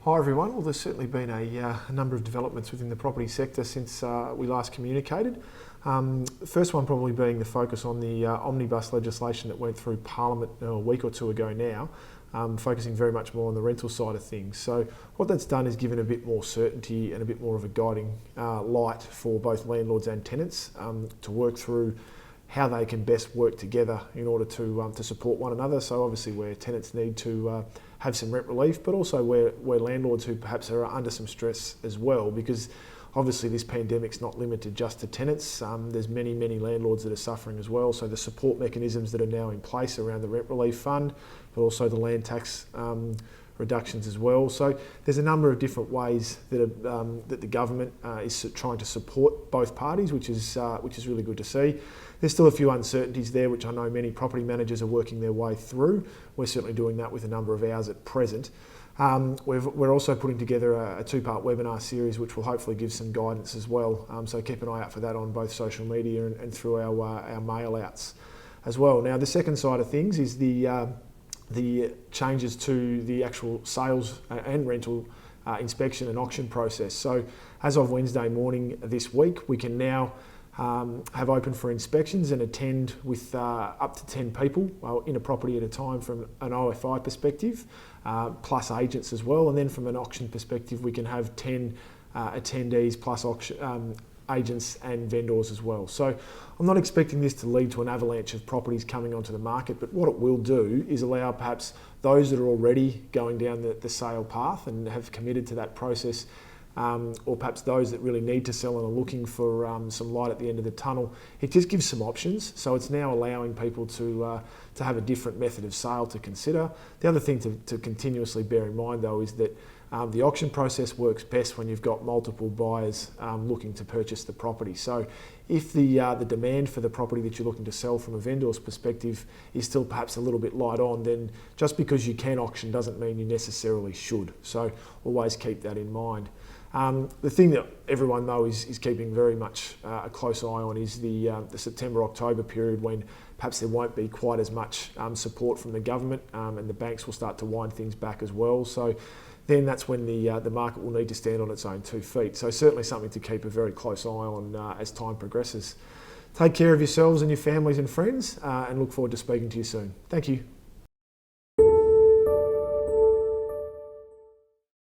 Hi everyone. Well, there's certainly been a number of developments within the property sector since we last communicated. The first one probably being the focus on the omnibus legislation that went through Parliament a week or two ago now, focusing very much more on the rental side of things. So what that's done is given a bit more certainty and a bit more of a guiding light for both landlords and tenants to work through how they can best work together in order to support one another. So obviously where tenants need to have some rent relief, but also where landlords who perhaps are under some stress as well, because obviously this pandemic's not limited just to tenants. There's many landlords that are suffering as well. So the support mechanisms that are now in place around the rent relief fund, but also the land tax reductions as well. So there's a number of different ways that the government is trying to support both parties, which is really good to see. There's still a few uncertainties there, which I know many property managers are working their way through. We're certainly doing that with a number of ours at present. We're also putting together a two-part webinar series, which will hopefully give some guidance as well. So keep an eye out for that on both social media and through our mail outs as well. Now, the second side of things is the changes to the actual sales and rental inspection and auction process. So as of Wednesday morning this week, we can now have open for inspections and attend with up to 10 people in a property at a time from an OFI perspective, plus agents as well. And then from an auction perspective, we can have 10 attendees plus agents and vendors as well. So I'm not expecting this to lead to an avalanche of properties coming onto the market, but what it will do is allow perhaps those that are already going down the sale path and have committed to that process, or perhaps those that really need to sell and are looking for some light at the end of the tunnel. It just gives some options. So it's now allowing people to have a different method of sale to consider. The other thing to continuously bear in mind though is that the auction process works best when you've got multiple buyers looking to purchase the property. So if the demand for the property that you're looking to sell from a vendor's perspective is still perhaps a little bit light on, then just because you can auction doesn't mean you necessarily should. So always keep that in mind. The thing that everyone though is keeping very much a close eye on is the September-October period, when perhaps there won't be quite as much support from the government and the banks will start to wind things back as well. So then that's when the market will need to stand on its own 2 feet. So certainly something to keep a very close eye on as time progresses. Take care of yourselves and your families and friends, and look forward to speaking to you soon. Thank you.